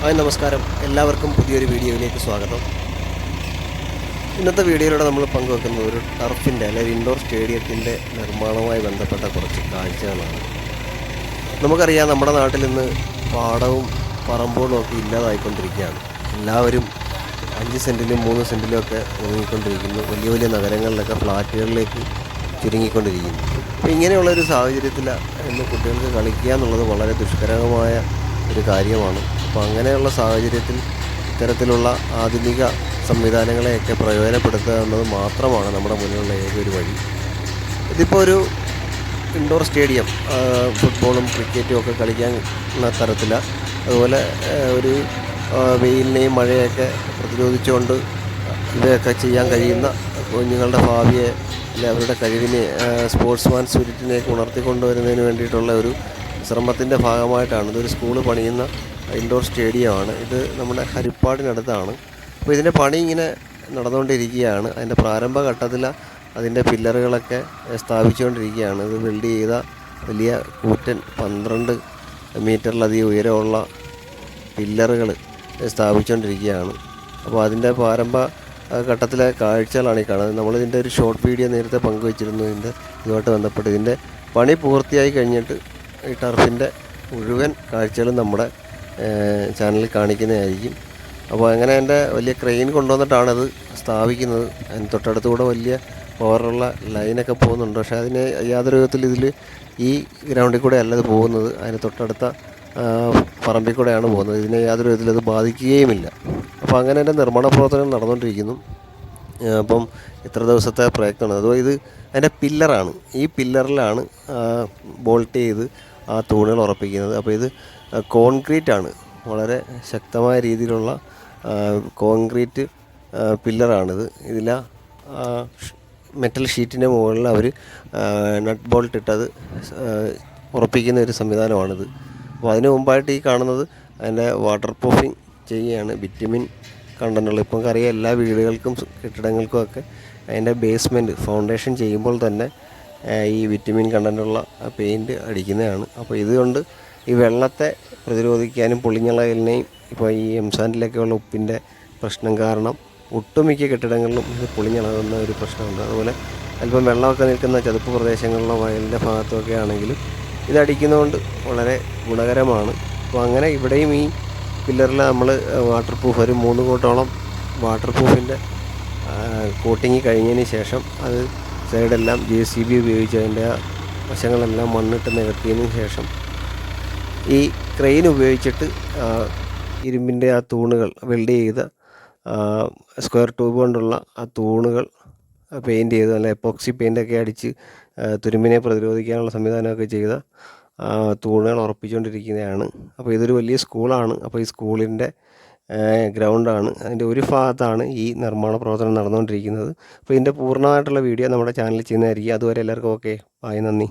Hi നമസ്കാരം, എല്ലാവർക്കും പുതിയൊരു വീഡിയോയിലേക്ക് സ്വാഗതം. ഇന്നത്തെ വീഡിയോയിലൂടെ നമ്മൾ പങ്കുവെക്കുന്നത് ഒരു ടർഫിൻ്റെ അല്ലെങ്കിൽ ഇൻഡോർ സ്റ്റേഡിയത്തിൻ്റെ നിർമ്മാണവുമായി ബന്ധപ്പെട്ട കുറച്ച് കാഴ്ചകളാണ്. നമുക്കറിയാം, നമ്മുടെ നാട്ടിൽ ഇന്ന് പാടവും പറമ്പുകളും ഒക്കെ ഇല്ലാതായിക്കൊണ്ടിരിക്കുകയാണ്. എല്ലാവരും 5 സെൻറ്റിലും 3 സെൻറ്റിലും ഒക്കെ ഒതുങ്ങിക്കൊണ്ടിരിക്കുന്നു. വലിയ വലിയ നഗരങ്ങളിലൊക്കെ ഫ്ലാറ്റുകളിലേക്ക് ചുരുങ്ങിക്കൊണ്ടിരിക്കുന്നു. അപ്പോൾ ഇങ്ങനെയുള്ളൊരു സാഹചര്യത്തിൽ ഇന്ന് കുട്ടികൾക്ക് കളിക്കുക എന്നുള്ളത് വളരെ ദുഷ്കരമായ ഒരു കാര്യമാണ്. അപ്പോൾ അങ്ങനെയുള്ള സാഹചര്യത്തിൽ ഇത്തരത്തിലുള്ള ആധുനിക സംവിധാനങ്ങളെയൊക്കെ പ്രയോജനപ്പെടുത്തുക എന്നത് മാത്രമാണ് നമ്മുടെ മുന്നിലുള്ള ഏതൊരു വഴി. ഇതിപ്പോൾ ഒരു ഇൻഡോർ സ്റ്റേഡിയം, ഫുട്ബോളും ക്രിക്കറ്റും ഒക്കെ കളിക്കുന്ന തരത്തിലാണ്. അതുപോലെ ഒരു വെയിലിനെയും മഴയൊക്കെ പ്രതിരോധിച്ചുകൊണ്ട് ഇവയൊക്കെ ചെയ്യാൻ കഴിയുന്ന കുഞ്ഞുങ്ങളുടെ ഭാവിയെ അല്ലെ അവരുടെ കഴിവിനെ, സ്പോർട്സ്മാൻ സ്പിരിറ്റിനെയൊക്കെ ഉണർത്തിക്കൊണ്ടുവരുന്നതിന് വേണ്ടിയിട്ടുള്ള ഒരു ശ്രമത്തിൻ്റെ ഭാഗമായിട്ടാണ്. ഇതൊരു സ്കൂള് പണിയുന്ന ഇൻഡോർ സ്റ്റേഡിയമാണ്. ഇത് നമ്മുടെ ഹരിപ്പാടിനടുത്താണ്. അപ്പോൾ ഇതിൻ്റെ പണി ഇങ്ങനെ നടന്നുകൊണ്ടിരിക്കുകയാണ്. അതിൻ്റെ പ്രാരംഭഘട്ടത്തിൽ അതിൻ്റെ പില്ലറുകളൊക്കെ സ്ഥാപിച്ചുകൊണ്ടിരിക്കുകയാണ്. ഇത് ബിൽഡ് ചെയ്ത വലിയ കൂറ്റൻ 12 മീറ്ററിലധികം ഉയരമുള്ള പില്ലറുകൾ സ്ഥാപിച്ചുകൊണ്ടിരിക്കുകയാണ്. അപ്പോൾ അതിൻ്റെ പ്രാരംഭ ഘട്ടത്തിലെ കാഴ്ചകളാണ് ഈ കാണുന്നത്. നമ്മളിതിൻ്റെ ഒരു ഷോർട്ട് വീഡിയോ നേരത്തെ പങ്കുവച്ചിരുന്നു. ഇതുമായിട്ട് ബന്ധപ്പെട്ട് ഇതിൻ്റെ പണി പൂർത്തിയായി കഴിഞ്ഞിട്ട് ഈ ടർഫിൻ്റെ മുഴുവൻ കാഴ്ചകളും നമ്മുടെ ചാനലിൽ കാണിക്കുന്നതായിരിക്കും. അപ്പോൾ അങ്ങനെ എൻ്റെ വലിയ ക്രെയിൻ കൊണ്ടുവന്നിട്ടാണത് സ്ഥാപിക്കുന്നത്. അതിന് തൊട്ടടുത്തുകൂടെ വലിയ പവറുള്ള ലൈനൊക്കെ പോകുന്നുണ്ട്. പക്ഷേ അതിന് യാതൊരു വിധത്തിൽ ഈ ഗ്രൗണ്ടിൽ കൂടെ അല്ല ഇത് പോകുന്നത്. അതിന് തൊട്ടടുത്ത പറമ്പിൽ കൂടെയാണ് പോകുന്നത്. ഇതിനെ യാതൊരു വിധത്തിൽ അത് ബാധിക്കുകയുമില്ല. അപ്പോൾ അങ്ങനെ എൻ്റെ നിർമ്മാണ പ്രവർത്തനം നടന്നുകൊണ്ടിരിക്കുന്നു. അപ്പം ഇത്ര ദിവസത്തെ പ്രയത്നമാണ്. അതോ ഇത് അതിൻ്റെ പില്ലറാണ്. ഈ പില്ലറിലാണ് ബോൾട്ട് ചെയ്ത് ആ തൂണുകൾ ഉറപ്പിക്കുന്നത്. അപ്പോൾ ഇത് കോൺക്രീറ്റാണ്, വളരെ ശക്തമായ രീതിയിലുള്ള കോൺക്രീറ്റ് പില്ലറാണിത്. ഇതിൽ മെറ്റൽ ഷീറ്റിൻ്റെ മുകളിൽ അവർ നട്ട് ബോൾട്ട് ഇട്ടത് ഉറപ്പിക്കുന്ന ഒരു സംവിധാനമാണിത്. അപ്പോൾ അതിന് മുമ്പായിട്ട് ഈ കാണുന്നത് അതിൻ്റെ വാട്ടർ പ്രൂഫിങ് ചെയ്യുകയാണ്. ബിറ്റുമിൻ കണ്ടന്റുള്ള, ഇപ്പം അറിയാം, എല്ലാ വീടുകൾക്കും കെട്ടിടങ്ങൾക്കും ഒക്കെ അതിൻ്റെ ബേസ്മെൻറ്റ് ഫൗണ്ടേഷൻ ചെയ്യുമ്പോൾ തന്നെ ഈ വിറ്റമിൻ കണ്ടന്റുള്ള പെയിൻറ്റ് അടിക്കുന്നതാണ്. അപ്പോൾ ഇതുകൊണ്ട് ഈ വെള്ളത്തെ പ്രതിരോധിക്കാനും പൊളിഞ്ഞളയലിനെയും, ഇപ്പോൾ ഈ എംസാൻഡിലൊക്കെയുള്ള ഉപ്പിൻ്റെ പ്രശ്നം കാരണം ഒട്ടുമിക്ക കെട്ടിടങ്ങളിലും ഇത് പൊളിഞ്ഞളകുന്ന ഒരു പ്രശ്നമുണ്ട്. അതുപോലെ അല്പം വെള്ളമൊക്കെ നിൽക്കുന്ന ചതുപ്പ് പ്രദേശങ്ങളിലോ വയലിൻ്റെ ഭാഗത്തൊക്കെ ആണെങ്കിലും ഇതടിക്കുന്നതുകൊണ്ട് വളരെ ഗുണകരമാണ്. അപ്പോൾ അങ്ങനെ ഇവിടെയും ഈ പില്ലറിൽ നമ്മൾ വാട്ടർ പ്രൂഫ് ഒരു 3 കോട്ടോളം വാട്ടർ പ്രൂഫിൻ്റെ കോട്ടിങ് കഴിഞ്ഞതിന് ശേഷം അത് സൈഡെല്ലാം JCB ഉപയോഗിച്ച് അതിൻ്റെ വശങ്ങളെല്ലാം മണ്ണിട്ട് നികത്തിയതിന് ശേഷം ഈ ക്രെയിൻ ഉപയോഗിച്ചിട്ട് ഇരുമ്പിൻ്റെ ആ തൂണുകൾ വെൽഡ് ചെയ്ത സ്ക്വയർ ട്യൂബ് കൊണ്ടുള്ള ആ തൂണുകൾ പെയിൻറ്റ് ചെയ്ത് നല്ല എപ്പോക്സി പെയിൻ്റൊക്കെ അടിച്ച് തുരുമ്പിനെ പ്രതിരോധിക്കാനുള്ള സംവിധാനമൊക്കെ ചെയ്ത തൂണുകൾ ഉറപ്പിച്ചുകൊണ്ടിരിക്കുന്നതാണ്. അപ്പോൾ ഇതൊരു വലിയ സ്കൂളാണ്. അപ്പോൾ ഈ സ്കൂളിൻ്റെ ഗ്രൗണ്ടാണ്. അതിൻ്റെ ഒരു ഭാഗത്താണ് ഈ നിർമ്മാണ പ്രവർത്തനം നടന്നുകൊണ്ടിരിക്കുന്നത്. അപ്പോൾ ഇതിൻ്റെ പൂർണ്ണമായിട്ടുള്ള വീഡിയോ നമ്മുടെ ചാനലിൽ ചെയ്യുന്നതായിരിക്കും. അതുവരെ എല്ലാവർക്കും ഓക്കെ, ബായ്, നന്ദി.